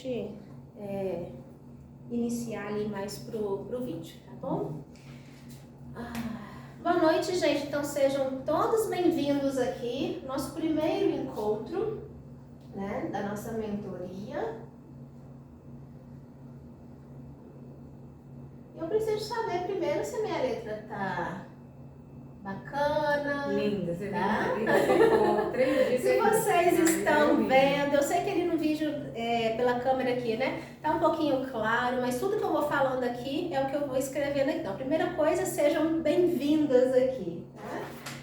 gente iniciar ali mais pro vídeo, tá bom? Boa noite, gente. Então sejam todos bem-vindos aqui, nosso primeiro encontro, né, da nossa mentoria. Eu preciso saber primeiro se a minha letra tá bacana. Linda, você tá? ficou 3 dias. Se vocês estão vendo, eu sei que ali no vídeo, pela câmera aqui, né, tá um pouquinho claro, mas tudo que eu vou falando aqui é o que eu vou escrevendo aqui. Então, a primeira coisa, sejam bem-vindas aqui, tá?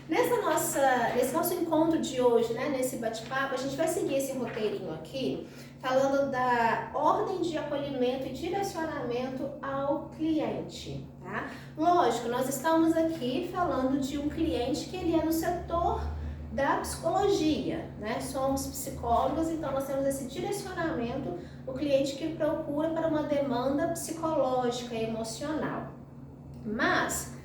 Nesse nosso encontro de hoje, né, nesse bate-papo, a gente vai seguir esse roteirinho aqui, falando da ordem de acolhimento e direcionamento ao cliente, tá? Lógico, nós estamos aqui falando de um cliente que ele é no setor da psicologia, né? Somos psicólogos, então nós temos esse direcionamento, o cliente que procura para uma demanda psicológica e emocional. Mas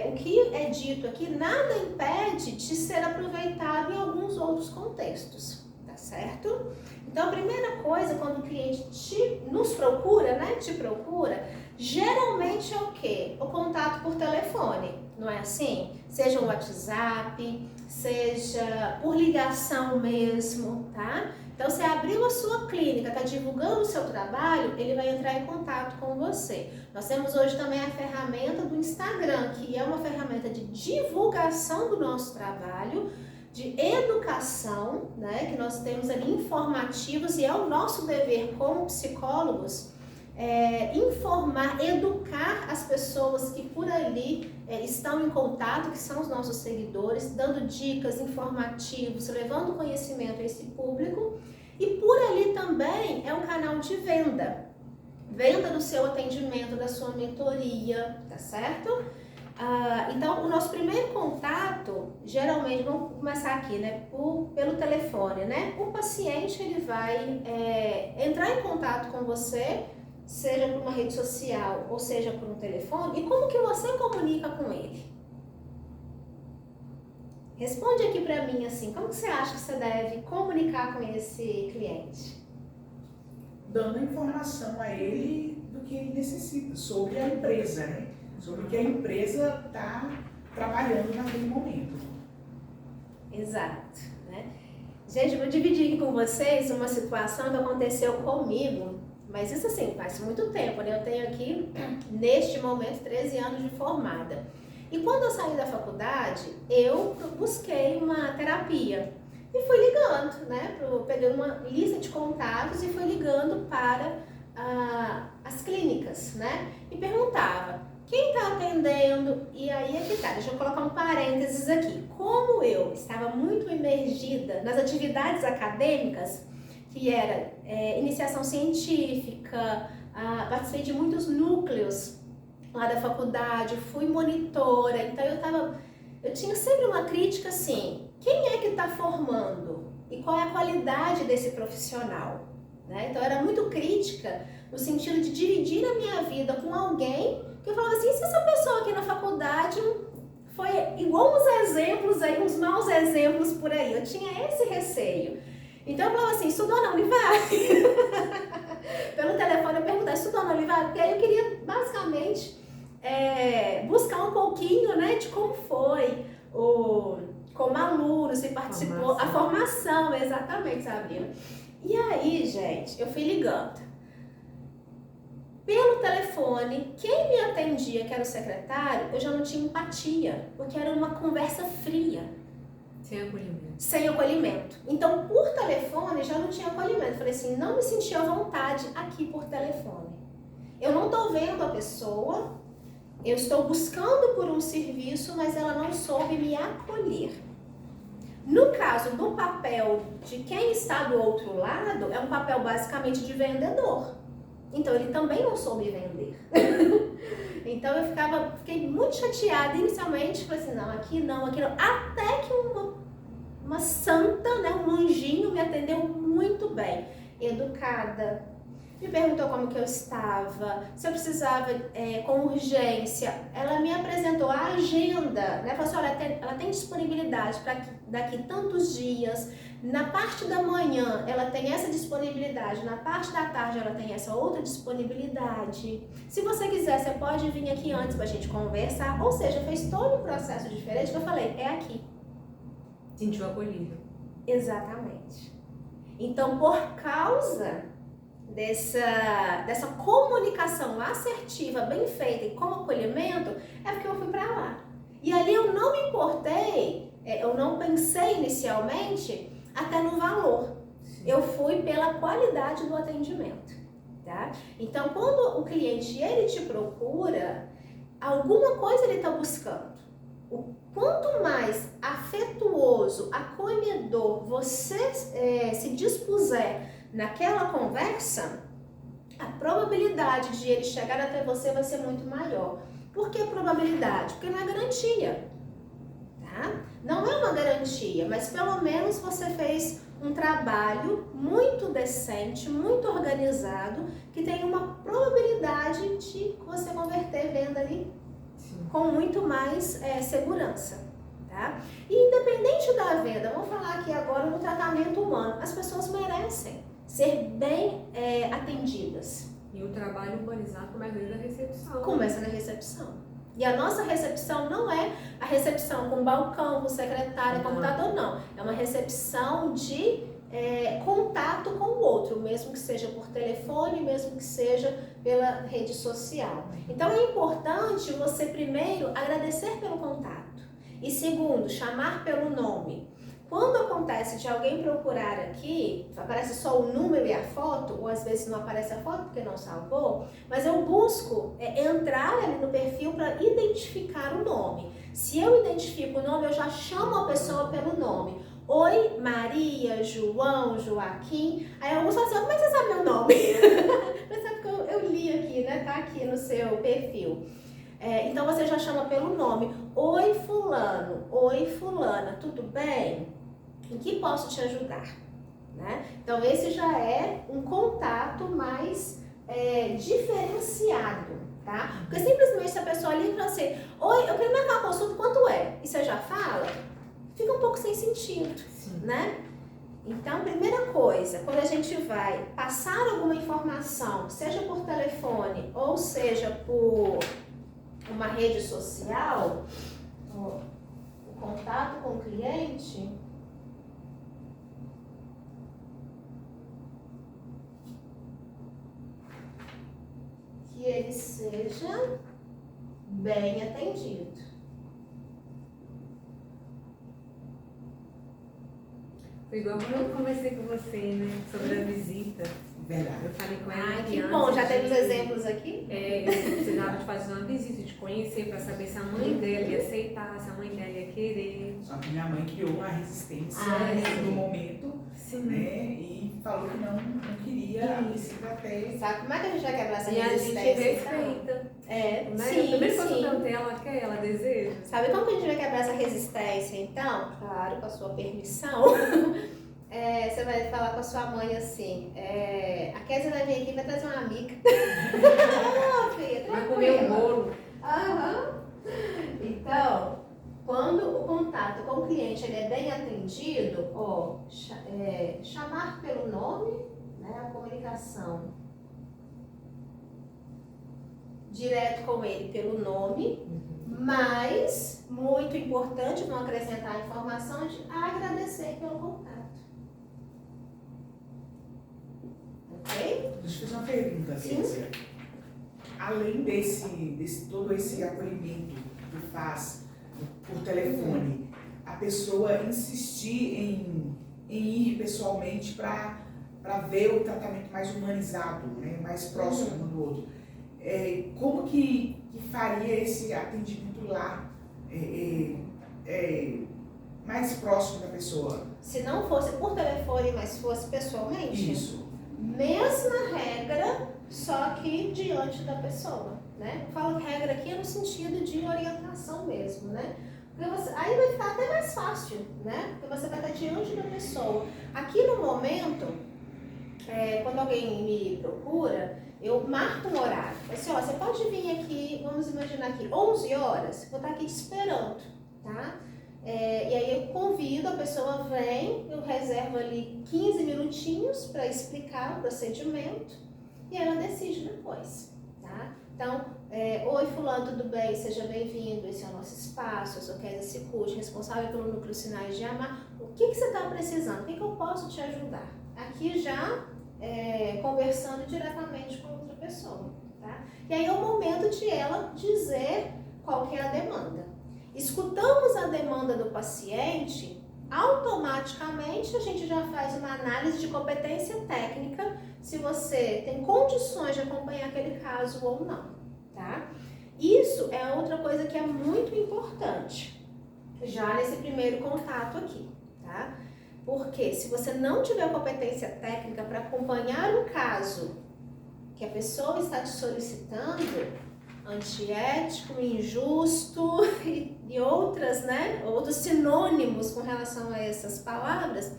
o que é dito aqui nada impede de ser aproveitado em alguns outros contextos, tá certo? Então a primeira coisa, quando o cliente nos procura, né, te procura, geralmente é o quê? O contato por telefone, não é assim? Seja um WhatsApp, seja por ligação mesmo, tá? Então você abriu a sua clínica, está divulgando o seu trabalho, ele vai entrar em contato com você. Nós temos hoje também a ferramenta do Instagram, que é uma ferramenta de divulgação do nosso trabalho, de educação, né, que nós temos ali informativos, e é o nosso dever como psicólogos informar, educar as pessoas que por ali estão em contato, que são os nossos seguidores, dando dicas, informativos, levando conhecimento a esse público. E por ali também é um canal de venda do seu atendimento, da sua mentoria, tá certo? Então, o nosso primeiro contato, geralmente, vamos começar aqui, né, pelo telefone, né? O paciente, ele vai entrar em contato com você, seja por uma rede social ou seja por um telefone, e como que você comunica com ele? Responde aqui pra mim assim, como que você acha que você deve comunicar com esse cliente? Dando informação a ele do que ele necessita, sobre a empresa, né? Sobre o que a empresa está trabalhando naquele momento. Exato, né? Gente, vou dividir aqui com vocês uma situação que aconteceu comigo, mas isso assim, faz muito tempo, né? Eu tenho aqui, neste momento, 13 anos de formada. E quando eu saí da faculdade, eu busquei uma terapia e fui ligando, né? Peguei uma lista de contatos e fui ligando para as clínicas, né? E perguntava, quem está atendendo? E aí é que tá, deixa eu colocar um parênteses aqui. Como eu estava muito imergida nas atividades acadêmicas, que era iniciação científica, participei de muitos núcleos lá da faculdade, fui monitora, então eu tinha sempre uma crítica assim, quem é que está formando? E qual é a qualidade desse profissional? Né? Então eu era muito crítica no sentido de dividir a minha vida com alguém que eu falava assim, se essa pessoa aqui na faculdade foi igual uns exemplos aí, uns maus exemplos por aí, eu tinha esse receio. Então eu falava assim, estudou na Univale? Pelo telefone eu perguntava, estudou na Univale? Porque aí eu queria basicamente buscar um pouquinho, né, de como foi como aluno, se participou, a formação, exatamente, Sabrina. E aí, gente, eu fui ligando. Pelo telefone, quem me atendia, que era o secretário, eu já não tinha empatia, porque era uma conversa fria. Sem acolhimento. Sem acolhimento. Então, por telefone, já não tinha acolhimento. Falei assim, não me senti à vontade aqui por telefone. Eu não estou vendo a pessoa, eu estou buscando por um serviço, mas ela não soube me acolher. No caso do papel de quem está do outro lado, é um papel basicamente de vendedor. Então, ele também não soube vender. Então, eu fiquei muito chateada inicialmente. Falei assim, não, aqui não. Até que uma santa, né, um anjinho me atendeu muito bem. Educada. Me perguntou como que eu estava, se eu precisava com urgência. Ela me apresentou a agenda, né? Falou assim, olha, ela tem disponibilidade para daqui tantos dias. Na parte da manhã ela tem essa disponibilidade, na parte da tarde ela tem essa outra disponibilidade. Se você quiser, você pode vir aqui antes pra gente conversar. Ou seja, fez todo um processo diferente que eu falei, é aqui. Sentiu acolhido. Exatamente. Então, por causa dessa comunicação assertiva, bem feita e com acolhimento, é porque eu fui pra lá. E ali eu não me importei, eu não pensei inicialmente até no valor. Sim. Eu fui pela qualidade do atendimento, tá? Então, quando o cliente ele te procura, alguma coisa ele está buscando. O quanto mais afetuoso, acolhedor você se dispuser naquela conversa, a probabilidade de ele chegar até você vai ser muito maior. Por que probabilidade? Porque não é garantia. Tá? Não é uma garantia, mas pelo menos você fez um trabalho muito decente, muito organizado, que tem uma probabilidade de você converter venda ali com muito mais segurança. Tá? E independente da venda, vamos falar aqui agora no tratamento humano, as pessoas merecem ser bem atendidas. E o trabalho humanizado começa desde a recepção. Começa na recepção. E a nossa recepção não é a recepção com balcão, com secretária, computador, não. É uma recepção de contato com o outro, mesmo que seja por telefone, mesmo que seja pela rede social. Então é importante você primeiro agradecer pelo contato e segundo, chamar pelo nome. Quando acontece de alguém procurar aqui, aparece só o número e a foto, ou às vezes não aparece a foto porque não salvou, mas eu busco entrar ali no perfil para identificar o nome. Se eu identifico o nome, eu já chamo a pessoa pelo nome. Oi, Maria, João, Joaquim. Aí alguns falam assim, como é que você sabe meu nome? Mas sabe que eu li aqui, né? Tá aqui no seu perfil. Então você já chama pelo nome. Oi, fulano. Oi, fulana. Tudo bem? Em que posso te ajudar? Né? Então esse já é um contato mais diferenciado, tá? Porque simplesmente se a pessoa liga e fala assim, oi, eu quero marcar uma consulta, quanto é? E você já fala, fica um pouco sem sentido, Sim. né? Então, primeira coisa, quando a gente vai passar alguma informação, seja por telefone ou seja por uma rede social, o contato com o cliente, que ele seja bem atendido. Foi igual quando eu conversei com você, né, sobre a visita. Verdade. Eu falei com ela Ai, que que antes bom, já de- temos exemplos aqui? Eu precisava de fazer uma visita, de conhecer, para saber se a mãe dela ia aceitar, se a mãe dela ia querer. Só que minha mãe criou uma resistência sim. no momento, Sim. né? E falou que não queria a visita até. Sabe como é que a gente vai quebrar essa E a gente resistência? então? respeita. É, Né? sim, A primeira coisa que eu sim. perguntei, ela quer, ela deseja. Sabe como que a gente vai quebrar essa resistência, então? Claro, com a sua permissão. Você vai falar com a sua mãe assim, a Kézia vai vir aqui e vai trazer uma amiga. Não, filha, Vai comer um tranquila. bolo. Aham. Então, quando o contato com o cliente ele é bem atendido, chamar pelo nome, né, a comunicação direto com ele pelo nome, mas, muito importante, não acrescentar a informação de agradecer pelo contato. Ok? Deixa eu fazer uma pergunta, Sim. Kézia. Além desse todo esse acolhimento que faz por telefone, a pessoa insistir em ir pessoalmente para ver o tratamento mais humanizado, né, mais próximo um do outro. Como que faria esse atendimento lá mais próximo da pessoa? Se não fosse por telefone, mas fosse pessoalmente, Isso. mesma regra, só que diante da pessoa, né? Eu falo regra aqui no sentido de orientação mesmo, né? Porque aí vai ficar até mais fácil, né? Porque você vai estar diante da pessoa. Aqui no momento, quando alguém me procura, eu marco um horário. Assim, ó, você pode vir aqui, vamos imaginar aqui, 11 horas, vou estar aqui te esperando, tá? E aí eu convido, a pessoa vem, eu reservo ali 15 minutinhos para explicar o procedimento e ela decide depois, tá? Então, oi fulano, tudo bem? Seja bem-vindo, esse é o nosso espaço, eu sou Kézia Cicucci, responsável pelo Núcleo Sinais de Amar. O que você está precisando? O que eu posso te ajudar? Aqui já conversando diretamente com outra pessoa, tá? E aí é o momento de ela dizer qual que é a demanda. Escutamos a demanda do paciente, automaticamente a gente já faz uma análise de competência técnica, se você tem condições de acompanhar aquele caso ou não, tá? Isso é outra coisa que é muito importante, já nesse primeiro contato aqui, tá? Porque se você não tiver competência técnica para acompanhar o caso que a pessoa está te solicitando, antiético, injusto e outras, né? Outros sinônimos com relação a essas palavras,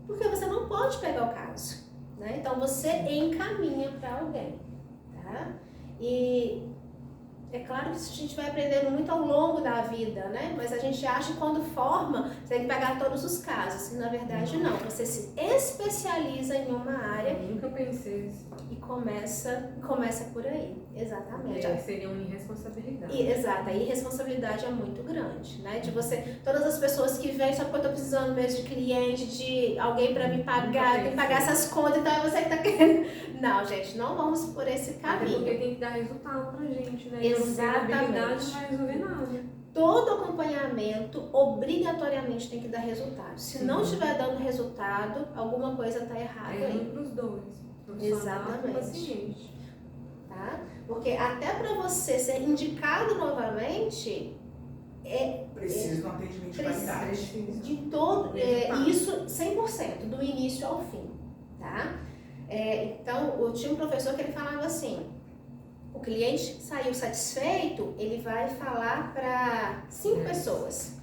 porque você não pode pegar o caso, né? Então você encaminha para alguém, tá? E é claro que isso a gente vai aprendendo muito ao longo da vida, né? Mas a gente acha que quando forma, você tem que pegar todos os casos. E na verdade não. Você se especializa em uma área. Eu nunca pensei assim. E começa por aí. Exatamente. Seria uma irresponsabilidade. Exato. A irresponsabilidade é muito grande, né? De você, todas as pessoas que vêm só porque eu tô precisando mesmo de cliente, de alguém para me pagar, tem que pagar essas contas, então é você que tá querendo. Não, gente, não vamos por esse caminho. Porque tem que dar resultado pra gente, né? Exatamente. A habilidade não vai resolver nada. Todo acompanhamento obrigatoriamente tem que dar resultado. Se não estiver dando resultado, alguma coisa está errada É aí. ruim pros dois. Exatamente. Tá? Porque até para você ser indicado novamente, precisa de um atendimento de qualidade. De todo, isso 100%, do início ao fim. Tá? Então, eu tinha um professor que ele falava assim, o cliente saiu satisfeito, ele vai falar para 5 pessoas.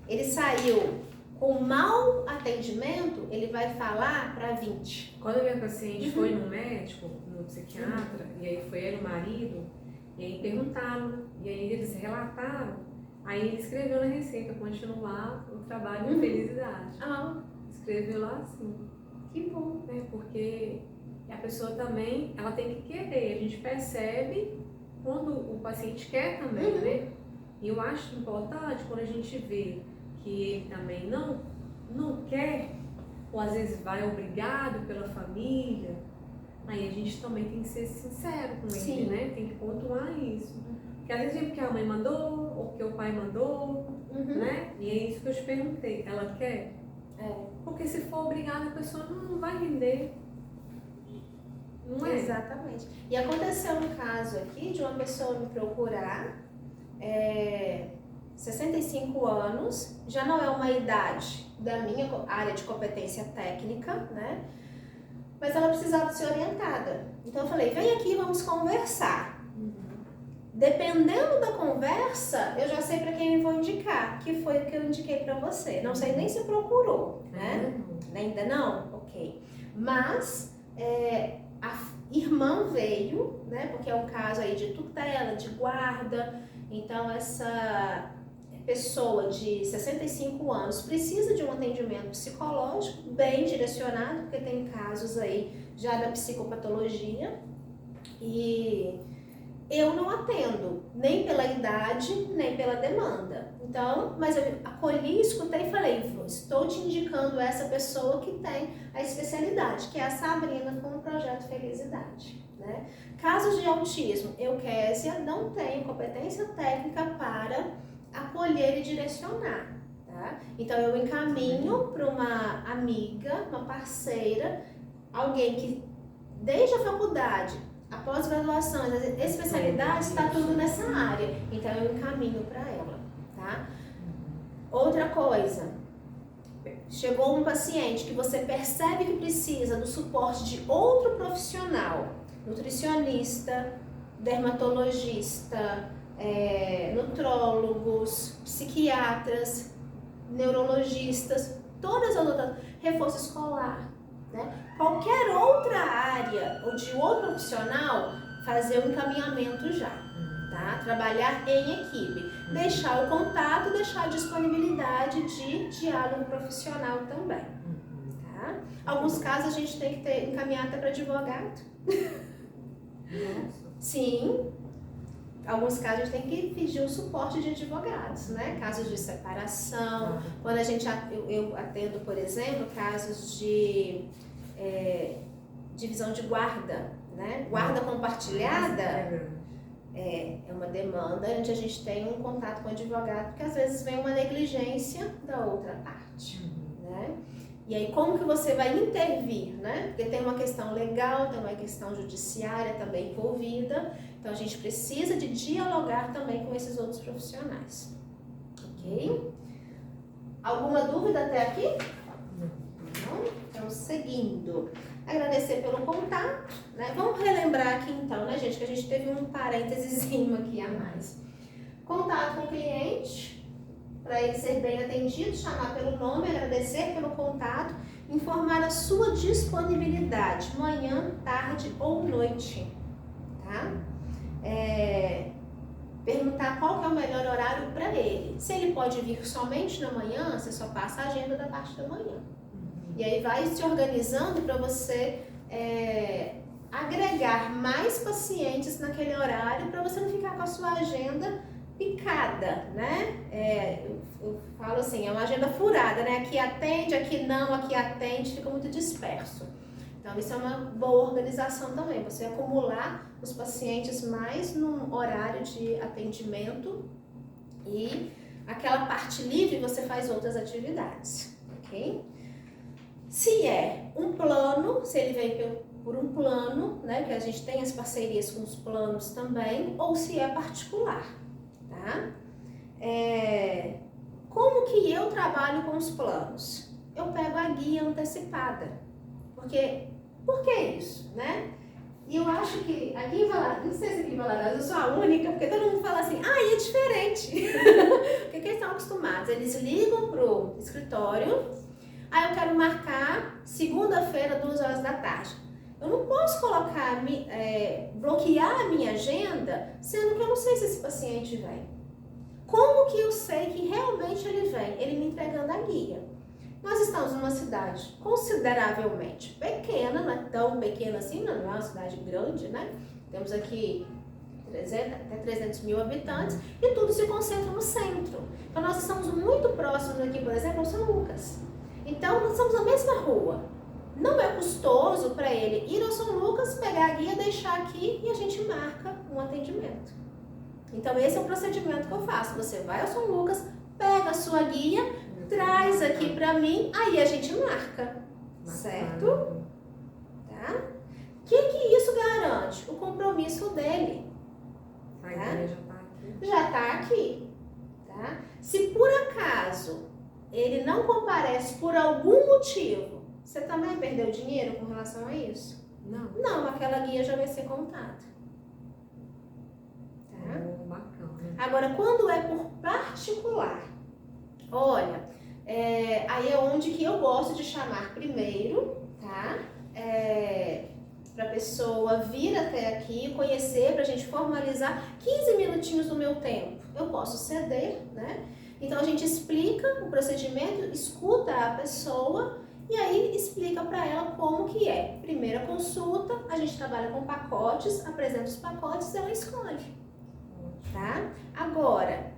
Ele saiu com mau atendimento, ele vai falar para 20. Quando a minha paciente foi no médico, no psiquiatra, e aí foi ele, o marido, e aí perguntaram, e aí eles relataram, aí ele escreveu na receita, continuar o trabalho de felicidade. Escreveu lá assim. Que bom. Porque a pessoa também, ela tem que querer, a gente percebe quando o paciente quer também, né? E eu acho importante quando a gente vê que ele também não quer, ou às vezes vai obrigado pela família, aí a gente também tem que ser sincero com ele, né? Tem que pontuar isso. Porque às vezes é porque a mãe mandou, ou porque o pai mandou, né? E é isso que eu te perguntei, ela quer? Porque se for obrigada, a pessoa não vai render. Não é? Exatamente. E aconteceu um caso aqui de uma pessoa me procurar, 65 anos, já não é uma idade da minha área de competência técnica, né? Mas ela precisava ser orientada. Então eu falei, vem aqui, vamos conversar. Dependendo da conversa, eu já sei para quem eu vou indicar, que foi o que eu indiquei para você. Não sei nem se procurou, né? Ainda não? Ok. Mas a irmã veio, né? Porque é um caso aí de tutela, de guarda. Então essa pessoa de 65 anos precisa de um atendimento psicológico bem direcionado, porque tem casos aí já da psicopatologia. E eu não atendo, nem pela idade, nem pela demanda. Então, mas eu acolhi, escutei e falei, estou te indicando essa pessoa que tem a especialidade, que é a Sabrina com o Projeto Felicidade, né? Casos de autismo, eu, Kézia, não tenho competência técnica para acolher e direcionar, tá? Então, eu encaminho para uma amiga, uma parceira, alguém que desde a faculdade, a pós-graduação, as especialidades, está tudo nessa área. Então, eu encaminho para ela, tá? Outra coisa, chegou um paciente que você percebe que precisa do suporte de outro profissional, nutricionista, dermatologista, nutrólogos, psiquiatras, neurologistas, todas as outras, reforço escolar, né? Qualquer outra área ou de outro profissional, fazer um encaminhamento já, tá? Trabalhar em equipe. Deixar o contato, deixar a disponibilidade de diálogo profissional também, tá? Alguns casos a gente tem que encaminhar até para advogado. Nossa. Sim. Alguns casos a gente tem que pedir o suporte de advogados, né? Casos de separação, quando eu atendo, por exemplo, casos de divisão de guarda, né? Guarda compartilhada é uma demanda onde a gente tem um contato com o advogado, porque às vezes vem uma negligência da outra parte, né? E aí como que você vai intervir, né? Porque tem uma questão legal, tem uma questão judiciária também envolvida, então a gente precisa de dialogar também com esses outros profissionais, ok? Alguma dúvida até aqui? Não? Então, seguindo. Agradecer pelo contato, né? Vamos relembrar aqui então, né, gente, que a gente teve um parênteses aqui a mais. Contato com o cliente, para ele ser bem atendido, chamar pelo nome, agradecer pelo contato, informar a sua disponibilidade, manhã, tarde ou noite, tá? Perguntar qual que é o melhor horário para ele. Se ele pode vir somente na manhã, você só passa a agenda da parte da manhã. E aí vai se organizando para você agregar mais pacientes naquele horário, para você não ficar com a sua agenda picada, né? Eu falo assim, é uma agenda furada, né? Aqui atende, aqui não, aqui atende, fica muito disperso. Então isso é uma boa organização também, você acumular os pacientes mais num horário de atendimento e aquela parte livre você faz outras atividades, ok? Se é um plano, se ele vem por um plano, né? Que a gente tem as parcerias com os planos também, ou se é particular, tá? Como que eu trabalho com os planos? Eu pego a guia antecipada, por que isso, né? E eu acho que aqui em Valadares, não sei se aqui em Valadares eu sou a única, porque todo mundo fala assim, é diferente. Porque eles estão acostumados, eles ligam pro escritório, aí eu quero marcar segunda-feira, 2 horas da tarde. Eu não posso colocar, bloquear a minha agenda, sendo que eu não sei se esse paciente vem. Como que eu sei que realmente ele vem? Ele me entregando a guia. Nós estamos numa cidade consideravelmente pequena, não é tão pequena assim, não é uma cidade grande, né? Temos aqui até 300 mil habitantes e tudo se concentra no centro. Então nós estamos muito próximos aqui, por exemplo, ao São Lucas. Então nós estamos na mesma rua. Não é custoso para ele ir ao São Lucas, pegar a guia, deixar aqui e a gente marca um atendimento. Então esse é o procedimento que eu faço. Você vai ao São Lucas, pega a sua guia, traz aqui pra mim, aí a gente marca, certo? Tá? O que isso garante? O compromisso dele. A guia já tá aqui. Já tá aqui, tá? Se por acaso ele não comparece por algum motivo, você também perdeu dinheiro com relação a isso? Não. Não, aquela guia já vai ser contada. Tá? Bacana. Agora, quando é por particular, olha, aí é onde que eu gosto de chamar primeiro, tá? Pra pessoa vir até aqui, conhecer, pra gente formalizar 15 minutinhos do meu tempo. Eu posso ceder, né? Então a gente explica o procedimento, escuta a pessoa e aí explica para ela como que é. Primeira consulta, a gente trabalha com pacotes, apresenta os pacotes e ela escolhe, tá? Agora,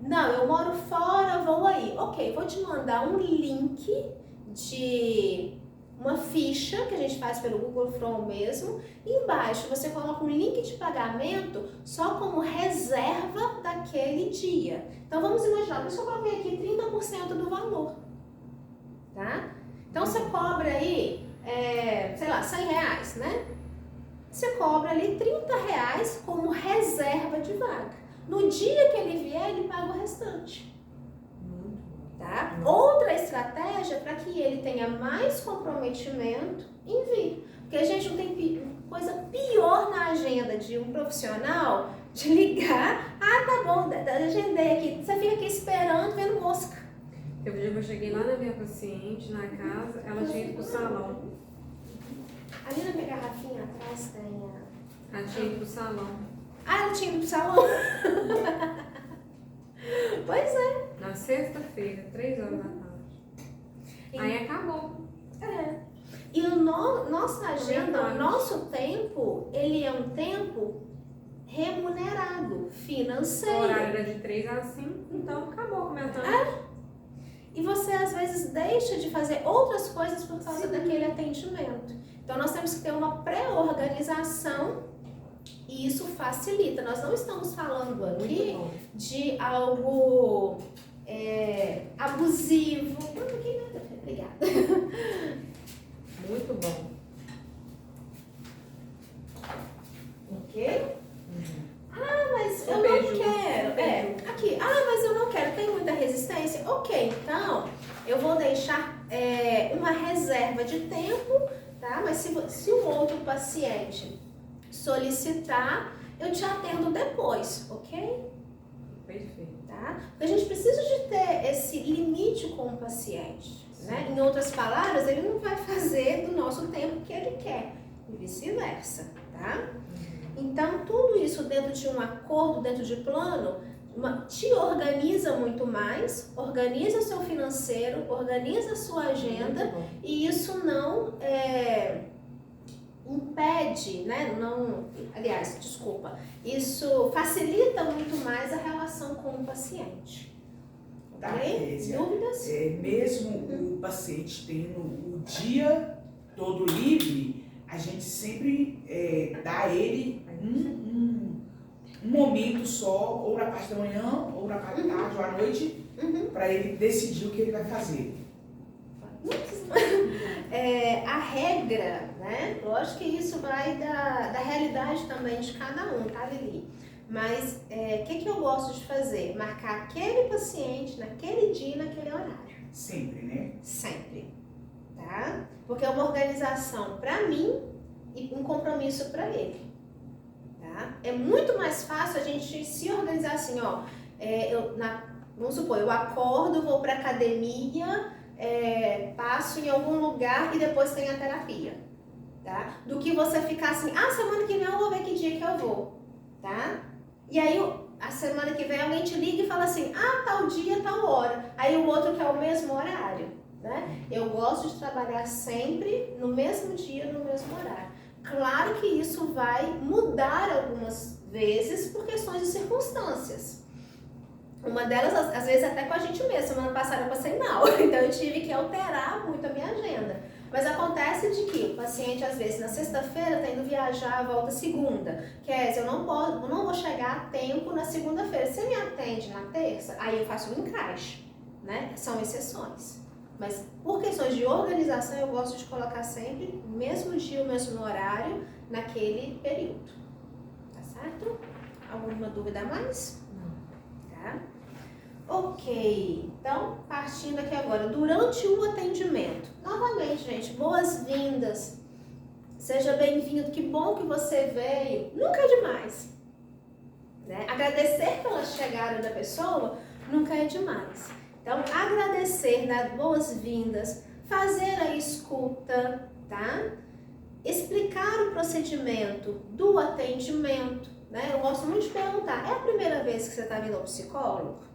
não, eu moro fora, vou aí. Ok, vou te mandar um link de uma ficha que a gente faz pelo Google Form mesmo. Embaixo você coloca um link de pagamento só como reserva daquele dia. Então vamos imaginar, por isso eu coloquei aqui 30% do valor, tá? Então você cobra aí, sei lá, R$100, né? Você cobra ali R$30 como reserva de vaga. No dia que ele vier, ele paga o restante. Tá? Outra estratégia para que ele tenha mais comprometimento em vir. Porque a gente não tem coisa pior na agenda de um profissional de ligar. Ah, tá bom, agendei aqui. Você fica aqui esperando, vendo mosca. Teve um dia que eu cheguei lá na minha paciente, na casa, ela tinha ido pro salão. Ali na minha garrafinha atrás tem Ela tinha ido pro salão. Ah, ela tinha ido pro salão? Pois é. Na sexta-feira, 3 horas da tarde. Aí acabou. É. E nossa agenda, o nosso tempo, ele é um tempo remunerado, O financeiro. horário era de 3 às 5, então acabou com a minha tarde. E você às vezes deixa de fazer outras coisas por causa daquele atendimento. Então nós temos que ter uma pré-organização e isso facilita. Nós não estamos falando aqui de algo abusivo. Obrigada. Muito bom. Ok? Mas eu Beijo. não quero. Aqui. Mas eu não quero. Tem muita resistência? Ok, então eu vou deixar uma reserva de tempo, tá? Mas se o outro paciente solicitar, eu te atendo depois, ok? Perfeito. Tá? Porque a gente precisa de ter esse limite com o paciente, né? Em outras palavras, ele não vai fazer do nosso tempo o que ele quer e vice-versa, tá? Então, tudo isso dentro de um acordo, dentro de plano, te organiza muito mais, organiza seu financeiro, organiza a sua agenda e isso não impede, né? Isso facilita muito mais a relação com o paciente. Tá, Ok? Kézia. Dúvidas? Mesmo o paciente tendo o dia todo livre, a gente sempre dá a ele um momento só, ou na parte da manhã, ou na parte da tarde, ou à noite, para ele decidir o que ele vai fazer. A regra, né? Lógico que isso vai da realidade também de cada um, tá, Lili? Mas o que eu gosto de fazer? Marcar aquele paciente naquele dia, naquele horário. Sempre, né? Sempre, tá? Porque é uma organização para mim e um compromisso para ele, tá? É muito mais fácil a gente se organizar assim, ó. Vamos supor, eu acordo, vou para academia, passo em algum lugar e depois tem a terapia, tá? Do que você ficar assim, semana que vem eu vou ver que dia que eu vou, tá? E aí a semana que vem alguém te liga e fala assim, tal dia, tal hora. Aí o outro quer o mesmo horário, né? Eu gosto de trabalhar sempre no mesmo dia, no mesmo horário. Claro que isso vai mudar algumas vezes por questões de circunstâncias. Uma delas, às vezes, até com a gente mesmo. Semana passada eu passei mal, então eu tive que alterar muito a minha agenda. Mas acontece de que o paciente, às vezes, na sexta-feira está indo viajar, volta segunda. Eu não vou chegar a tempo na segunda-feira. Você me atende na terça? Aí eu faço um encaixe, né? São exceções. Mas por questões de organização, eu gosto de colocar sempre o mesmo dia, o mesmo horário, naquele período. Tá certo? Alguma dúvida a mais? Não. Tá? Ok, então partindo aqui agora, durante o atendimento, novamente, gente, boas-vindas, seja bem-vindo, que bom que você veio, nunca é demais, né? Agradecer pela chegada da pessoa nunca é demais. Então, agradecer, dar boas-vindas, fazer a escuta, tá? Explicar o procedimento do atendimento, né? Eu gosto muito de perguntar, é a primeira vez que você está vindo ao psicólogo?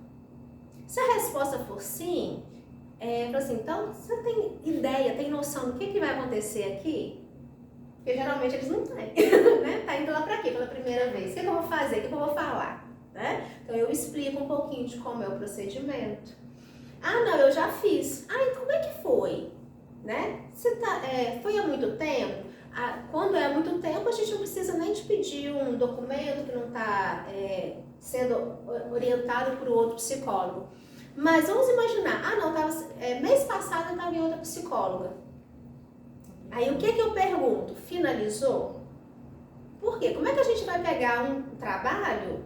Se a resposta for sim, assim, então você tem ideia, tem noção do que vai acontecer aqui? Porque geralmente eles não têm, né? Tá indo lá pra quê? Pela primeira vez. O que eu vou fazer? O que eu vou falar? Né? Então eu explico um pouquinho de como é o procedimento. Não, eu já fiz. Então como é que foi? Né? Foi há muito tempo? Quando é há muito tempo, a gente não precisa nem te pedir um documento que não está sendo orientado por outro psicólogo. Mas vamos imaginar, mês passado eu estava em outra psicóloga. Aí o que eu pergunto? Finalizou? Por quê? Como é que a gente vai pegar um trabalho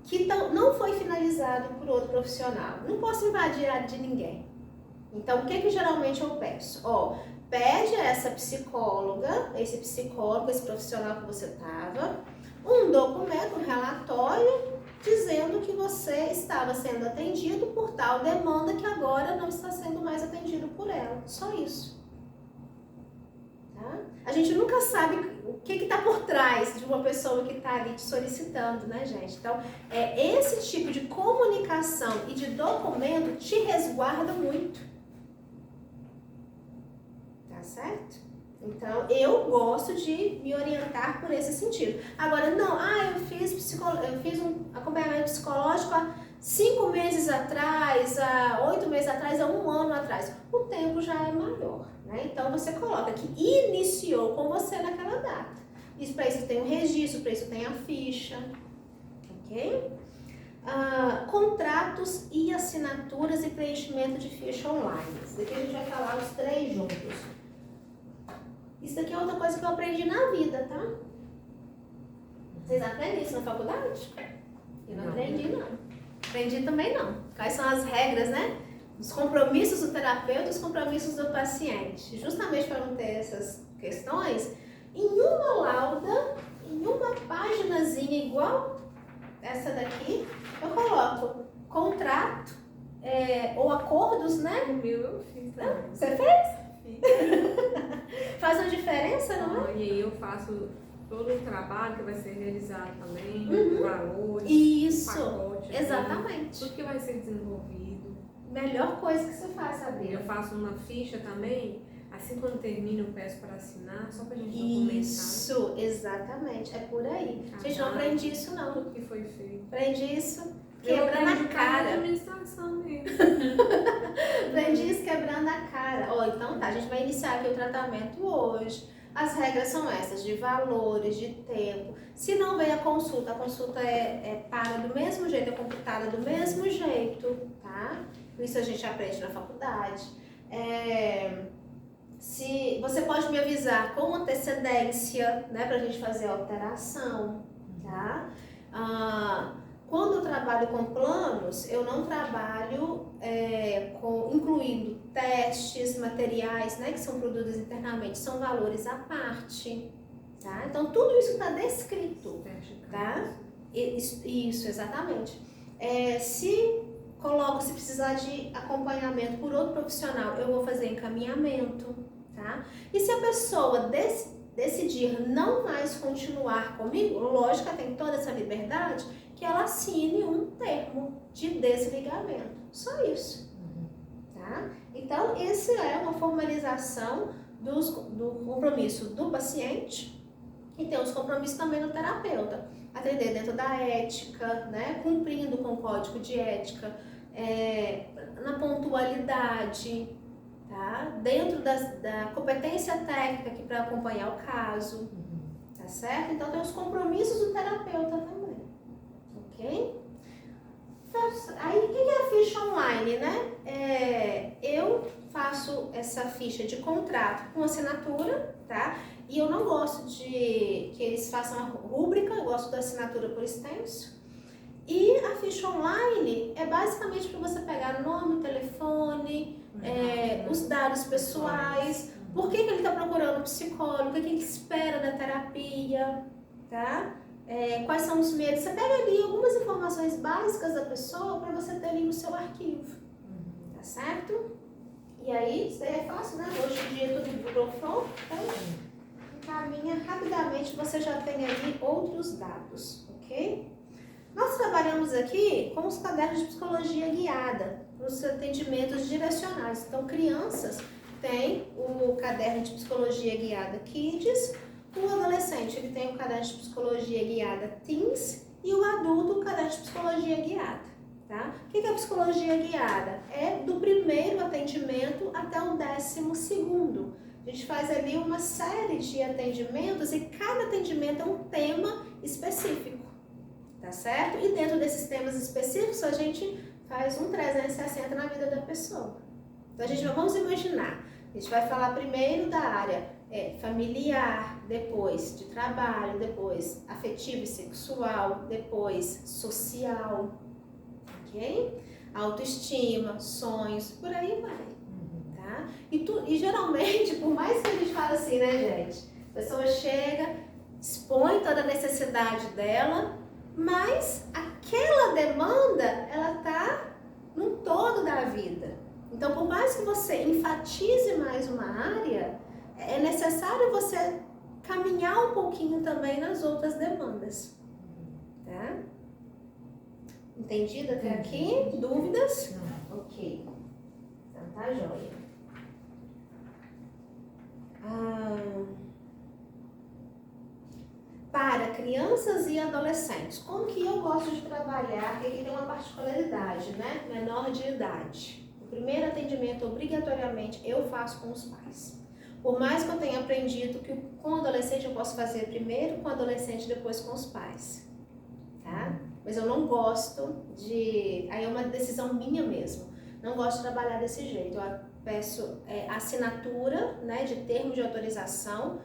que não foi finalizado por outro profissional? Não posso invadir a de ninguém. Então, o que geralmente eu peço? Pede a essa psicóloga, esse psicólogo, esse profissional que você estava, um documento, um relatório, dizendo que você estava sendo atendido por tal demanda que agora não está sendo mais atendido por ela. Só isso. Tá? A gente nunca sabe que está por trás de uma pessoa que está ali te solicitando, né, gente? Então, esse tipo de comunicação e de documento te resguarda muito. Tá certo? Então, eu gosto de me orientar por esse sentido. Agora, não, eu fiz um acompanhamento psicológico há 5 meses atrás, há 8 meses atrás, há 1 ano atrás. O tempo já é maior, né? Então, você coloca que iniciou com você naquela data. Isso, para isso tem um registro, para isso tem a ficha, ok? Contratos e assinaturas e preenchimento de ficha online. Isso daqui a gente vai falar os 3 juntos. Isso daqui é outra coisa que eu aprendi na vida, tá? Vocês aprendem isso na faculdade? Eu não aprendi, não. Aprendi também não. Quais são as regras, né? Os compromissos do terapeuta e os compromissos do paciente. Justamente para não ter essas questões, em uma lauda, em uma paginazinha igual essa daqui, eu coloco contrato ou acordos, né? O meu eu fiz também. Você fez? Faz uma diferença, não é? E aí eu faço todo o trabalho que vai ser realizado também, valores, Isso, pacote, exatamente. tudo que vai ser desenvolvido. Melhor coisa que você faz, saber. Eu faço uma ficha também, assim quando termina eu peço para assinar, só pra gente documentar. Isso, exatamente, é por aí. Gente, não aprendi isso não. Tudo que foi feito. Aprendi isso Eu quebrando aprendi a cara. administração mesmo. Aprendi isso quebrando a cara. Então tá, a gente vai iniciar aqui o tratamento hoje. As regras são essas, de valores, de tempo. Se não vem a consulta é paga do mesmo jeito, é computada do mesmo jeito, tá? Isso a gente aprende na faculdade. Se você pode me avisar com antecedência, né, pra gente fazer a alteração, tá? Quando eu trabalho com planos, eu não trabalho incluindo testes, materiais, né, que são produzidos internamente, são valores à parte, tá? Então, tudo isso está descrito, tá? Isso, exatamente. Se precisar de acompanhamento por outro profissional, eu vou fazer encaminhamento, tá? E se a pessoa decidir não mais continuar comigo, lógico, ela tem toda essa liberdade, que ela assine um termo de desligamento. Só isso. Tá? Então, essa é uma formalização do compromisso do paciente e tem os compromissos também do terapeuta. Atender dentro da ética, né? Cumprindo com o código de ética, na pontualidade, tá? Dentro da competência técnica aqui para acompanhar o caso, tá certo? Então, tem os compromissos do terapeuta também. Ok? Aí, o que é a ficha online, né? Eu faço essa ficha de contrato com assinatura, tá? E eu não gosto de que eles façam a rúbrica, eu gosto da assinatura por extenso. E a ficha online é basicamente para você pegar nome, telefone, os dados pessoais, por que ele está procurando psicólogo, o que ele espera da terapia, tá? Quais são os medos. Você pega ali algumas informações básicas da pessoa para você ter ali no seu arquivo, tá certo? E aí, isso aí é fácil, né? Hoje em dia tudo Google Form, então encaminha rapidamente, você já tem ali outros dados, ok? Nós trabalhamos aqui com os cadernos de psicologia guiada, os atendimentos direcionais. Então, crianças têm o caderno de psicologia guiada Kids, o adolescente ele tem o caderno de psicologia guiada Teens e o adulto o caderno de psicologia guiada, tá? O que é a psicologia guiada? É do primeiro atendimento até o 12º. A gente faz ali uma série de atendimentos e cada atendimento é um tema específico, tá certo? E dentro desses temas específicos a gente faz um 360 na vida da pessoa. Então vamos imaginar, a gente vai falar primeiro da área familiar, depois de trabalho, depois afetivo e sexual, depois social, ok? Autoestima, sonhos, por aí vai, tá? E geralmente, por mais que a gente fale assim, né, gente? A pessoa chega, expõe toda a necessidade dela, mas aquela demanda, ela tá num todo da vida. Então, por mais que você enfatize mais uma área, é necessário você caminhar um pouquinho também nas outras demandas. Tá? Entendido até aqui? Dúvidas? Ok. Então tá joia. Para crianças e adolescentes, como que eu gosto de trabalhar? Porque aqui tem uma particularidade, né? Menor de idade. O primeiro atendimento, obrigatoriamente, eu faço com os pais. Por mais que eu tenha aprendido que com o adolescente eu posso fazer primeiro com o adolescente, depois com os pais. Tá? Mas eu não gosto de... Aí é uma decisão minha mesmo. Não gosto de trabalhar desse jeito. Eu peço assinatura, né, de termo de autorização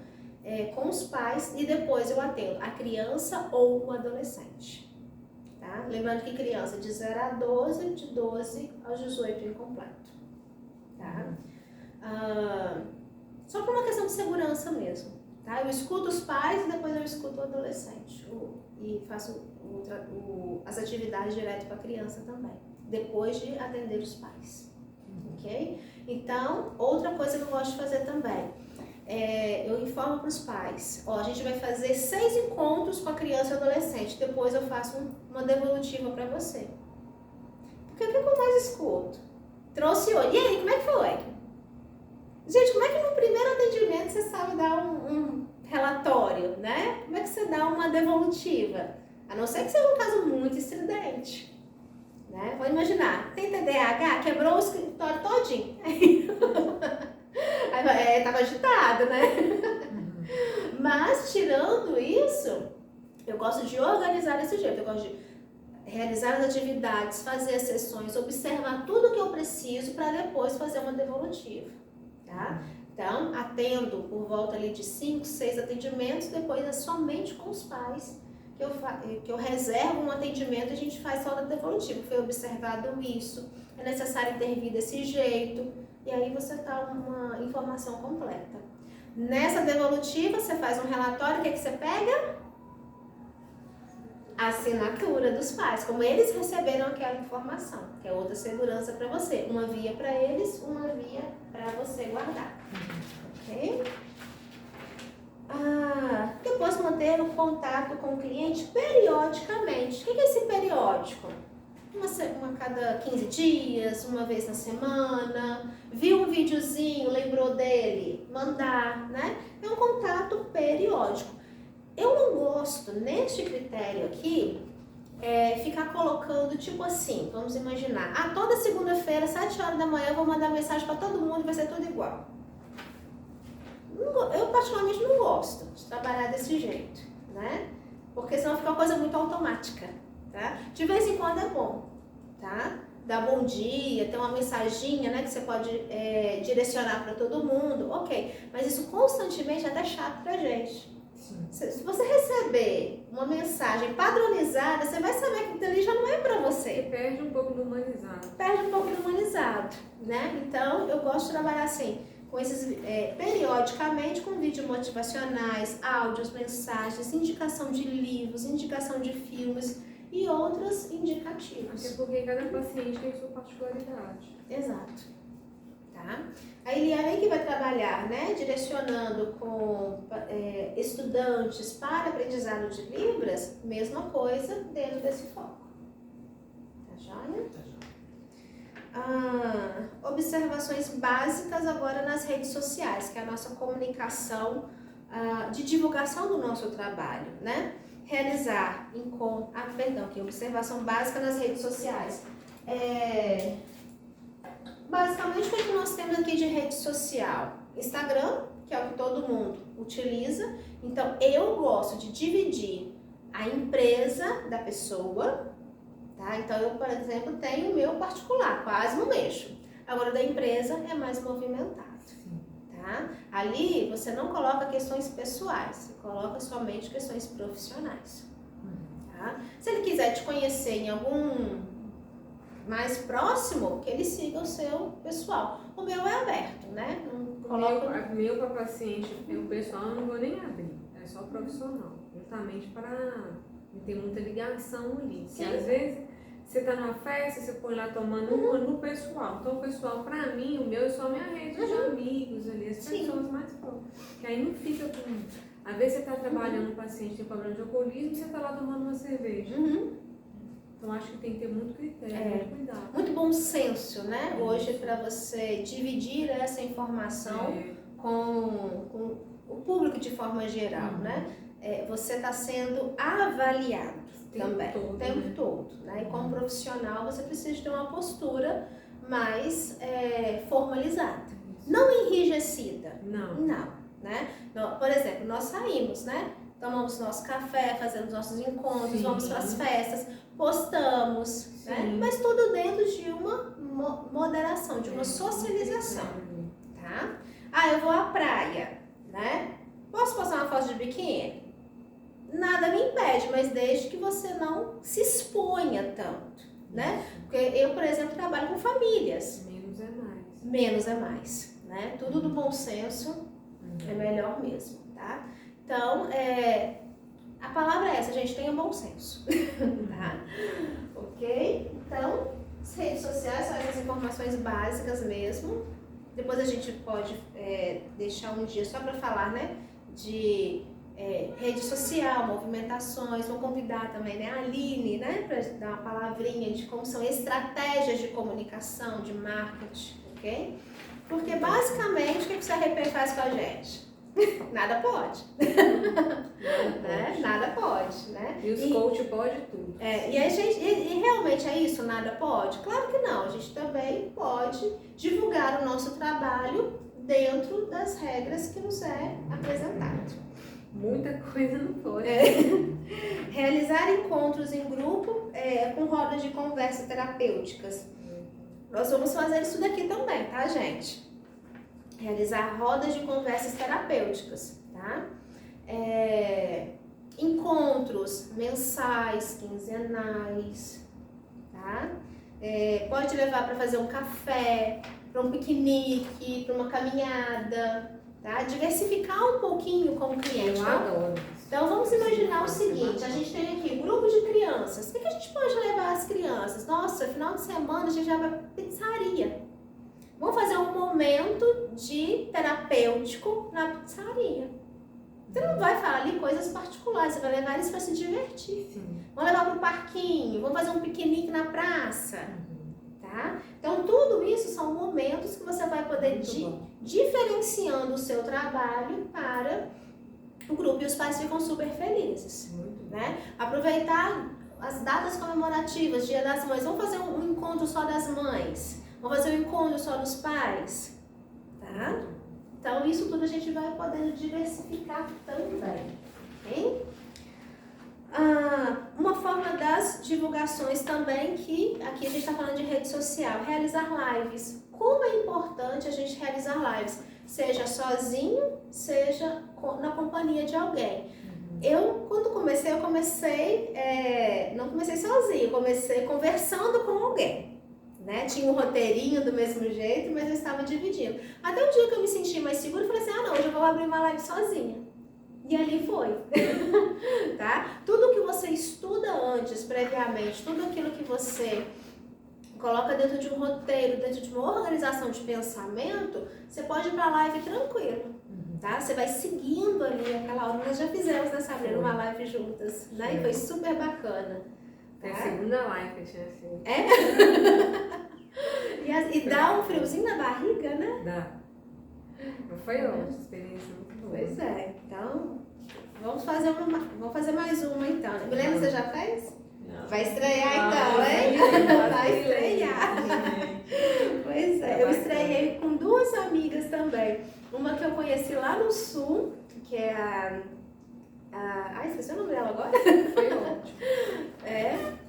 com os pais e depois eu atendo a criança ou o adolescente. Tá? Lembrando que criança de 0 a 12, de 12 aos 18 incompleto. Tá? Só por uma questão de segurança mesmo. Tá? Eu escuto os pais e depois eu escuto o adolescente. E faço as atividades direto com a criança também. Depois de atender os pais. Ok? Então, outra coisa que eu gosto de fazer também. Eu informo para os pais. A gente vai fazer 6 encontros com a criança e o adolescente. Depois eu faço uma devolutiva para você. Porque o que eu mais escuto? Trouxe hoje. E aí, como é que foi? Gente, como é que no primeiro atendimento você sabe dar um relatório, né? Como é que você dá uma devolutiva? A não ser que seja um caso muito estridente. Né? Vou imaginar, tem TDAH, quebrou o escritório todinho. Aí tava agitado, né? Mas, tirando isso, eu gosto de organizar desse jeito. Eu gosto de realizar as atividades, fazer as sessões, observar tudo que eu preciso para depois fazer uma devolutiva. Tá? Então, atendo por volta ali de 5, 6 atendimentos, depois é somente com os pais que eu reservo um atendimento e a gente faz só da devolutiva. Foi observado isso, é necessário intervir desse jeito, e aí você dá uma informação completa. Nessa devolutiva, você faz um relatório, o que você pega? A assinatura dos pais, como eles receberam aquela informação, que é outra segurança para você. Uma via para eles, uma via para você guardar. Ok? Depois manter o contato com o cliente periodicamente. O que é esse periódico? Uma cada 15 dias, uma vez na semana, viu um videozinho, lembrou dele, mandar, né? É um contato periódico. Eu não gosto, neste critério aqui, ficar colocando tipo assim, vamos imaginar, toda segunda-feira, 7 horas da manhã, eu vou mandar mensagem para todo mundo e vai ser tudo igual. Eu particularmente não gosto de trabalhar desse jeito, né? Porque senão fica uma coisa muito automática, tá? De vez em quando é bom, tá? Dar bom dia, ter uma mensaginha, né, que você pode direcionar para todo mundo, ok. Mas isso constantemente é até chato pra gente. Sim. Se você receber uma mensagem padronizada, você vai saber que aquilo ali já não é pra você. Você perde um pouco do humanizado. Perde um pouco do humanizado, né? Então, eu gosto de trabalhar assim, com esses, periodicamente, com vídeos motivacionais, áudios, mensagens, indicação de livros, indicação de filmes e outros indicativos. Até porque cada paciente tem sua particularidade. Exato. Tá? A Eliane que vai trabalhar, né, direcionando com estudantes para aprendizado de Libras, mesma coisa dentro desse foco. Tá joia? Tá joia. Observações básicas agora nas redes sociais, que é a nossa comunicação de divulgação do nosso trabalho, né? Realizar observação básica nas redes sociais. Basicamente, o que nós temos aqui de rede social? Instagram, que é o que todo mundo utiliza. Então, eu gosto de dividir a empresa da pessoa. Tá? Então, eu, por exemplo, tenho o meu particular, quase não mexo. Agora, da empresa é mais movimentado. Tá? Ali, você não coloca questões pessoais, você coloca somente questões profissionais. Tá? Se ele quiser te conhecer em algum mais próximo, que ele siga o seu pessoal. O meu é aberto, né? O meu para paciente, o pessoal eu não vou nem abrir, é só profissional, justamente para não ter muita ligação ali. Porque às vezes você tá numa festa, você põe lá tomando uma no pessoal. Então o pessoal, para mim, o meu é só minha rede de amigos ali, as pessoas mais próximas. Que aí não fica com Às vezes você está trabalhando um paciente que tem problema de alcoolismo e você está lá tomando uma cerveja. Então acho que tem que ter muito critério, muito cuidado. Muito bom senso, né? Hoje para você dividir essa informação com o público de forma geral, né? Você está sendo avaliado também, o tempo todo, né? E como profissional você precisa ter uma postura mais formalizada, não enrijecida, não, né? Por exemplo, nós saímos, né? Tomamos nosso café, fazemos nossos encontros, vamos para as festas, postamos, né? Mas tudo dentro de uma moderação, de uma socialização, tá? Eu vou à praia, né? Posso postar uma foto de biquíni? Nada me impede, mas desde que você não se exponha tanto, né? Porque eu, por exemplo, trabalho com famílias. Menos é mais, né? Tudo do bom senso é melhor mesmo, tá? Então, a palavra é essa, gente, tenha bom senso, tá? Ok? Então, as redes sociais são essas informações básicas mesmo. Depois a gente pode deixar um dia só para falar, né? De rede social, movimentações. Vou convidar também, né, a Aline, né? Para dar uma palavrinha de como são estratégias de comunicação, de marketing, ok? Porque basicamente o que esse RP faz com a gente? Nada pode. Nada pode, né? E os coach pode tudo. E realmente é isso, nada pode? Claro que não, a gente também pode divulgar o nosso trabalho dentro das regras que nos é apresentado. Muita coisa não pode. Realizar encontros em grupo com rodas de conversa terapêuticas. Nós vamos fazer isso daqui também, tá, gente? Realizar rodas de conversas terapêuticas, tá? Encontros mensais, quinzenais, tá? Pode levar para fazer um café, para um piquenique, para uma caminhada, tá? Diversificar um pouquinho com o cliente. Eu adoro. Então vamos imaginar o seguinte, a gente tem aqui grupo de crianças. O que a gente pode levar as crianças? Nossa, final de semana a gente já vai para pizzaria. Vamos fazer um momento de terapêutico na pizzaria. Você não vai falar ali coisas particulares, você vai levar eles para se divertir. Vamos levar para o parquinho, vamos fazer um piquenique na praça. Tá? Então tudo isso são momentos que você vai poder diferenciando o seu trabalho para o grupo e os pais ficam super felizes. Né? Aproveitar as datas comemorativas, Dia das Mães, vamos fazer um encontro só das mães. Vamos fazer um encontro só dos pais, tá? Então, isso tudo a gente vai podendo diversificar também, ok? Uma forma das divulgações também, que aqui a gente está falando de rede social, realizar lives. Como é importante a gente realizar lives, seja sozinho, seja na companhia de alguém. Quando comecei, não comecei sozinho, comecei conversando com alguém. Né? Tinha um roteirinho do mesmo jeito, mas eu estava dividindo. Até um dia que eu me senti mais segura, eu falei assim, não, hoje eu vou abrir uma live sozinha. E ali foi. Tá? Tudo que você estuda antes, previamente, tudo aquilo que você coloca dentro de um roteiro, dentro de uma organização de pensamento, você pode ir para a live tranquilo. Tá? Você vai seguindo ali aquela hora. Nós já fizemos, né, Sabrina, uma live juntas, né? E foi super bacana. É a segunda live que eu tinha feito. E dá um friozinho na barriga, né? Dá. Foi uma experiência muito boa. Pois é. Então, vamos fazer mais uma então. Milena, você já fez? Não. Vai estrear então, hein? Vai estrear. Pois é. Eu estreiei com duas amigas também. Uma que eu conheci lá no Sul, que é esqueci o nome dela agora. Foi ótimo.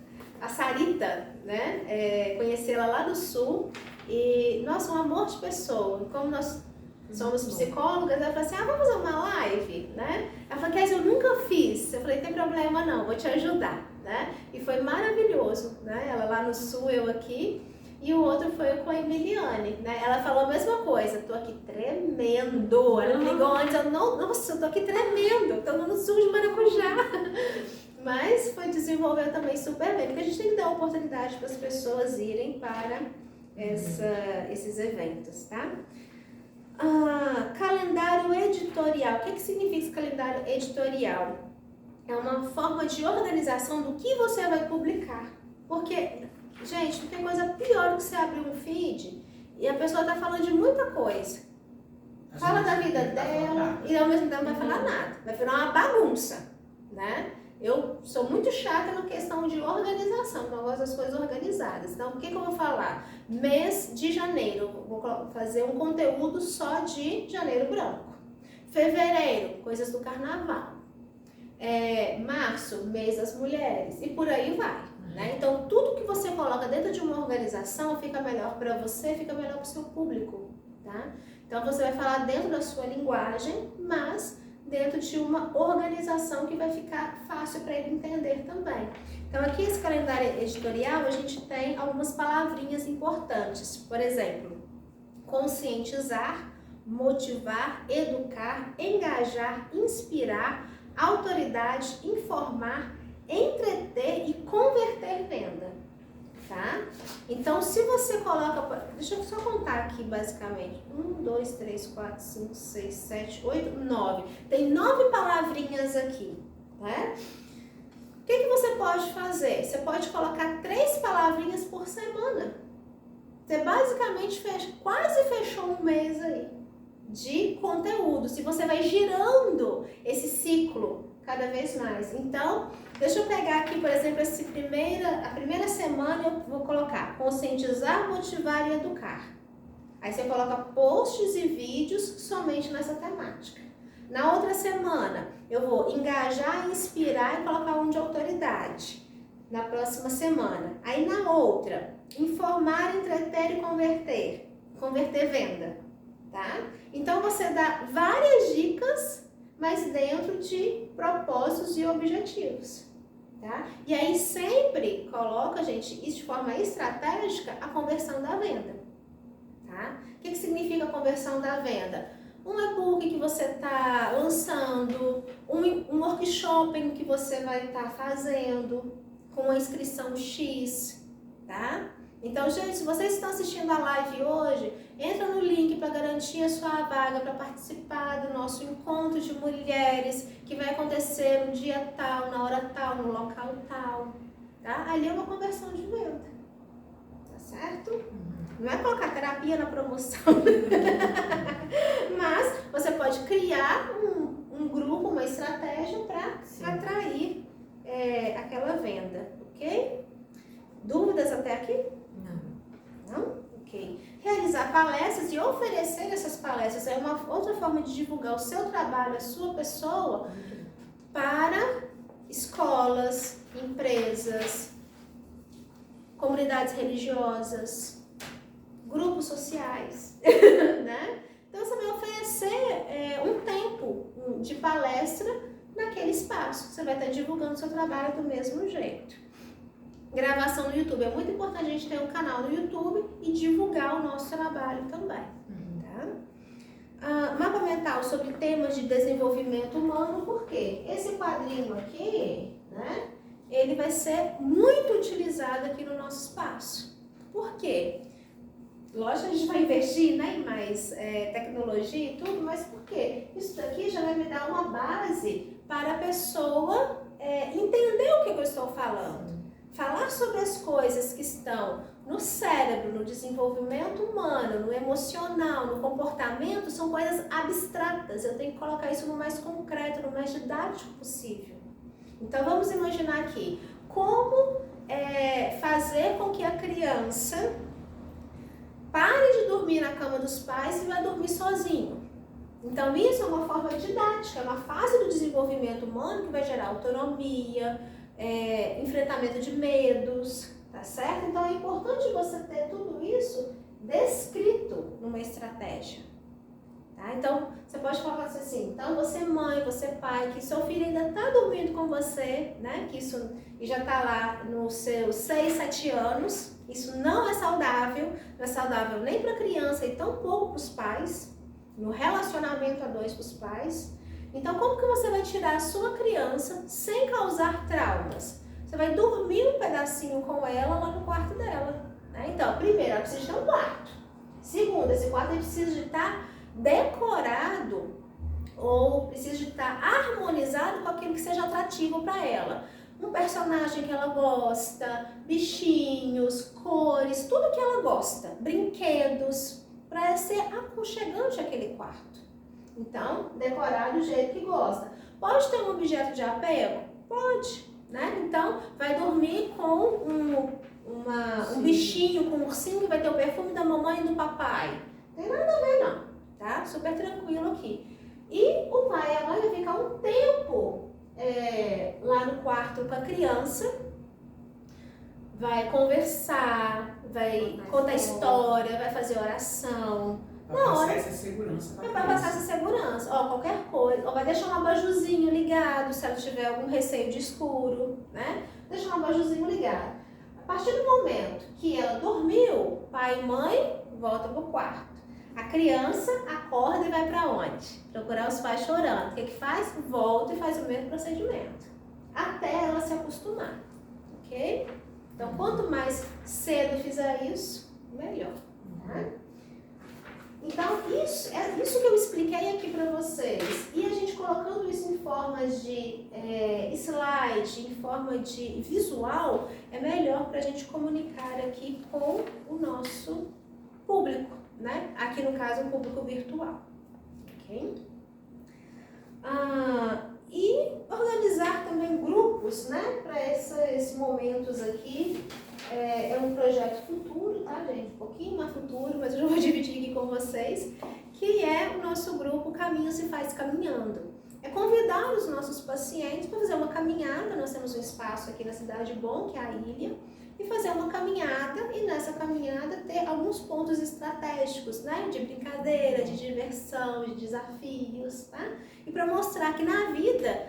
A Sarita, né? Conheci ela lá do Sul e, nossa, um amor de pessoa. Como nós somos psicólogas, ela falou assim, vamos fazer uma live, né? Ela falou, Kézia, eu nunca fiz. Eu falei, tem problema não, vou te ajudar, né? E foi maravilhoso, né? Ela lá no Sul, eu aqui. E o outro foi com a Emiliane, né? Ela falou a mesma coisa, tô aqui tremendo. Ela me ligou antes, nossa, eu tô aqui tremendo, tô no sul de Maracujá. Mas foi desenvolver também super bem, porque a gente tem que dar oportunidade para as pessoas irem para esses eventos, tá? Calendário editorial. O que significa esse calendário editorial? É uma forma de organização do que você vai publicar. Porque, gente, não tem coisa pior do que você abrir um feed e a pessoa tá falando de muita coisa. Fala da vida dela e ao mesmo tempo não vai falar nada. Vai virar uma bagunça, né? Eu sou muito chata na questão de organização, então eu gosto das coisas organizadas. Então, o que eu vou falar? Mês de janeiro, vou fazer um conteúdo só de janeiro branco. Fevereiro, coisas do carnaval. Março, mês das mulheres. E por aí vai. Né? Então, tudo que você coloca dentro de uma organização fica melhor para você, fica melhor para o seu público. Tá? Então, você vai falar dentro da sua linguagem, mas dentro de uma organização que vai ficar fácil para ele entender também. Então, aqui esse calendário editorial, a gente tem algumas palavrinhas importantes. Por exemplo, conscientizar, motivar, educar, engajar, inspirar, autoridade, informar, entreter e converter venda. Tá? Então, se você coloca... Deixa eu só contar aqui, basicamente. 1, 2, 3, 4, 5, 6, 7, 8, 9. Tem 9 palavrinhas aqui, né? O que você pode fazer? Você pode colocar 3 palavrinhas por semana. Você basicamente quase fechou um mês aí de conteúdo. Se você vai girando esse ciclo cada vez mais. Então, deixa eu pegar aqui, por exemplo, a primeira semana eu vou colocar conscientizar, motivar e educar. Aí você coloca posts e vídeos somente nessa temática. Na outra semana, eu vou engajar, inspirar e colocar um de autoridade. Na próxima semana. Aí na outra, informar, entreter e converter. Converter venda. Tá? Então, você dá várias dicas, mas dentro de propósitos e objetivos, tá? E aí sempre coloca, gente, isso de forma estratégica, a conversão da venda, tá? O que significa a conversão da venda? Um e-book que você está lançando, um workshop que você vai estar fazendo com a inscrição X, tá? Então, gente, se vocês estão assistindo a live hoje, entra no link para garantir a sua vaga para participar do nosso encontro de mulheres que vai acontecer no dia tal, na hora tal, no local tal, tá? Ali é uma conversão de venda, tá certo? Não é colocar terapia na promoção, mas você pode criar um grupo, uma estratégia para atrair aquela venda, ok? Dúvidas até aqui? Não? Ok. Realizar palestras e oferecer essas palestras é uma outra forma de divulgar o seu trabalho, a sua pessoa, para escolas, empresas, comunidades religiosas, grupos sociais, né? Então você vai oferecer um tempo de palestra naquele espaço. Você vai estar divulgando o seu trabalho do mesmo jeito. Gravação no YouTube. É muito importante a gente ter um canal no YouTube e divulgar o nosso trabalho também. Tá? Mapa mental sobre temas de desenvolvimento humano, porque esse quadrinho aqui, né, ele vai ser muito utilizado aqui no nosso espaço. Por quê? Lógico que a gente vai investir, né, em mais tecnologia e tudo, mas por quê? Isso daqui já vai me dar uma base para a pessoa entender o que eu estou falando. Falar sobre as coisas que estão no cérebro, no desenvolvimento humano, no emocional, no comportamento, são coisas abstratas. Eu tenho que colocar isso no mais concreto, no mais didático possível. Então, vamos imaginar aqui como fazer com que a criança pare de dormir na cama dos pais e vai dormir sozinho. Então, isso é uma forma didática, é uma fase do desenvolvimento humano que vai gerar autonomia, enfrentamento de medos, tá certo? Então é importante você ter tudo isso descrito numa estratégia, tá? Então você pode falar assim, então você mãe, você pai, que seu filho ainda tá dormindo com você, né? Que isso e já tá lá nos seus 6, 7 anos, isso não é saudável nem para criança e tão pouco para os pais, no relacionamento a dois para os pais. Então, como que você vai tirar a sua criança sem causar traumas? Você vai dormir um pedacinho com ela lá no quarto dela, né? Então, primeiro, ela precisa de ter um quarto. Segundo, esse quarto precisa de estar decorado ou precisa de estar harmonizado com aquilo que seja atrativo para ela. Um personagem que ela gosta, bichinhos, cores, tudo que ela gosta, brinquedos, para ser aconchegante aquele quarto. Então, decorar do jeito que gosta. Pode ter um objeto de apego? Pode, né? Então, vai dormir com um bichinho, com um ursinho que vai ter o perfume da mamãe e do papai. Não tem nada a ver não, tá? Super tranquilo aqui. E o pai e a mãe vai ficar um tempo lá no quarto com a criança, vai conversar, vai contar história, vai fazer oração. Para passar essa segurança para Vai passar essa segurança, qualquer coisa, ou vai deixar um abajuzinho ligado, se ela tiver algum receio de escuro, né? Deixar um abajuzinho ligado. A partir do momento que ela dormiu, pai e mãe voltam pro quarto. A criança acorda e vai para onde? Procurar os pais chorando. O que faz? Volta e faz o mesmo procedimento. Até ela se acostumar, ok? Então, quanto mais cedo fizer isso, melhor. Tá? Então, isso que eu expliquei aqui para vocês. E a gente colocando isso em forma de slide, em forma de visual, é melhor para a gente comunicar aqui com o nosso público, né? Aqui no caso, um público virtual. Ok? E organizar também grupos, né? Para esses momentos aqui. É um projeto futuro, tá, gente? Um pouquinho mais futuro, mas eu já vou dividir aqui com vocês, que é o nosso grupo Caminho se Faz Caminhando. É convidar os nossos pacientes para fazer uma caminhada. Nós temos um espaço aqui na Cidade Bom, que é a ilha, e fazer uma caminhada, e nessa caminhada ter alguns pontos estratégicos, né? De brincadeira, de diversão, de desafios, tá? E para mostrar que na vida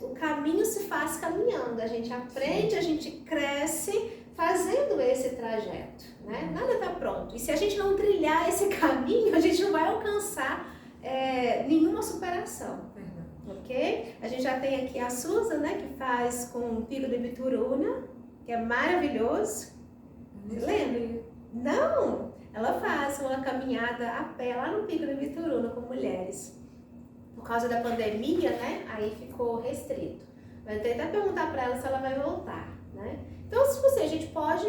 o caminho se faz caminhando. A gente aprende, a gente cresce fazendo esse trajeto, né? Nada está pronto. E se a gente não trilhar esse caminho, a gente não vai alcançar nenhuma superação. Ok? A gente já tem aqui a Susan, né? Que faz com o Pico de Bituruna, que é maravilhoso. Você lembra? Não! Ela faz uma caminhada a pé lá no Pico de Bituruna com mulheres. Por causa da pandemia, né? Aí ficou restrito. Vai ter até perguntar para ela se ela vai voltar, né? Então, a gente pode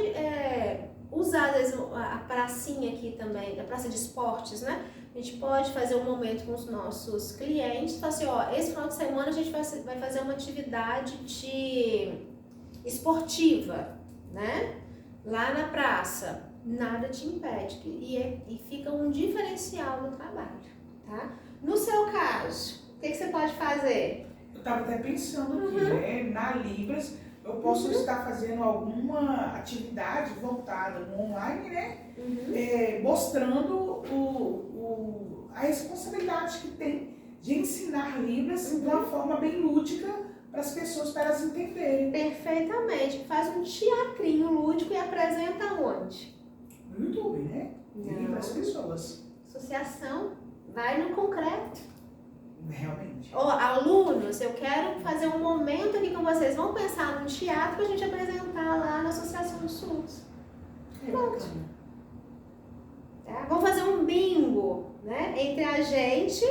usar a pracinha aqui também, a praça de esportes, né? A gente pode fazer um momento com os nossos clientes, falar assim, esse final de semana a gente vai fazer uma atividade esportiva, né? Lá na praça. Nada te impede, e fica um diferencial no trabalho, tá? No seu caso, o que você pode fazer? Eu estava até pensando aqui, né? Na Libras, eu posso estar fazendo alguma atividade voltada no online, né? Mostrando a responsabilidade que tem de ensinar Libras de uma forma bem lúdica para as pessoas, para elas entenderem. Perfeitamente. Faz um teatrinho lúdico e apresenta onde? No YouTube, né? Para as pessoas. Associação, vai no concreto. Realmente. Alunos, eu quero fazer um momento aqui com vocês. Vamos pensar num teatro para a gente apresentar lá na Associação dos Surdos. Pronto. Tá? Vamos fazer um bingo, né? Entre a gente,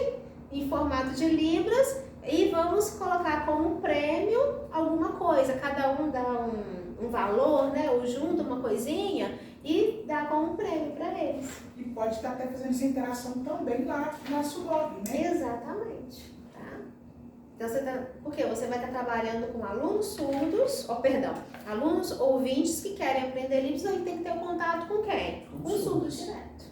em formato de Libras, e vamos colocar como prêmio alguma coisa. Cada um dá um valor, né? Ou junta uma coisinha e dá como prêmio para eles. E pode estar até fazendo essa interação também lá no nosso blog, né? Exatamente. Tá? Então, porque você vai estar trabalhando com alunos surdos, alunos ouvintes que querem aprender Libras, aí tem que ter um contato com quem? Com surdos direto.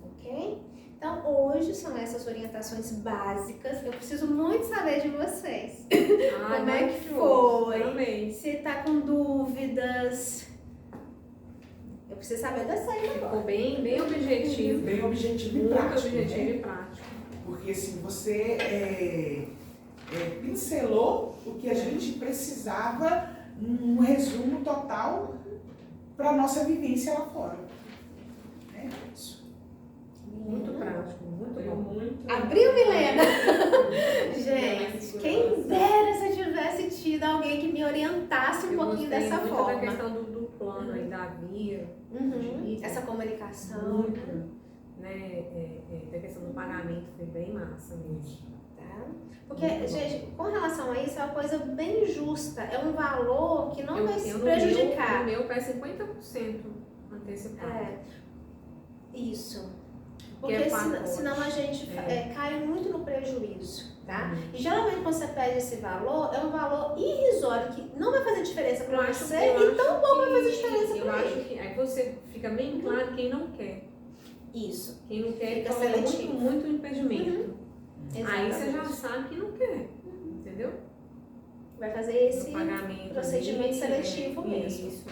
Ok? Então, hoje são essas orientações básicas. Eu preciso muito saber de vocês. Como é que foi? Amei. Se tá com dúvidas. Eu preciso saber da série agora. Ficou bem objetivo. Bem objetivo e Muito prático. objetivo né? e prático. Porque assim, você pincelou o que a gente precisava num resumo total para a nossa vivência lá fora. É isso. Muito prático, muito bom. Abriu, Milena? Gente, quem dera se eu tivesse tido alguém que me orientasse um pouquinho dessa muito forma. da questão do plano aí, da via. Essa comunicação. Muito. né, da questão do pagamento foi bem massa mesmo. Tá? Porque, gente, com relação a isso, é uma coisa bem justa. É um valor que não vai se prejudicar. O meu faz 50% antecipado. Isso. Que Porque é senão a gente cai muito no prejuízo, tá? Uhum. E geralmente quando você pede esse valor, é um valor irrisório que não vai fazer diferença para você e tampouco vai fazer diferença eu para acho ele. que aí você fica bem claro quem não quer. Isso. Quem não quer Fica coloca seletivo. muito impedimento. Aí você já Exatamente. sabe que não quer, entendeu? Vai fazer esse No pagamento procedimento ali, seletivo mesmo. Isso.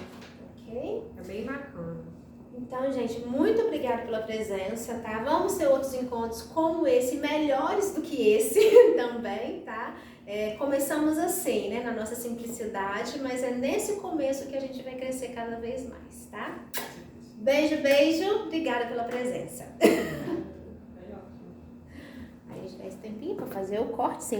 Ok? É bem bacana. Então, gente, muito obrigada pela presença, tá? Vamos ter outros encontros como esse, melhores do que esse também, tá? Começamos assim, né, na nossa simplicidade, mas é nesse começo que a gente vai crescer cada vez mais, tá? Beijo, beijo. Obrigada pela presença. Aí a gente dá esse tempinho para fazer o corte, sim.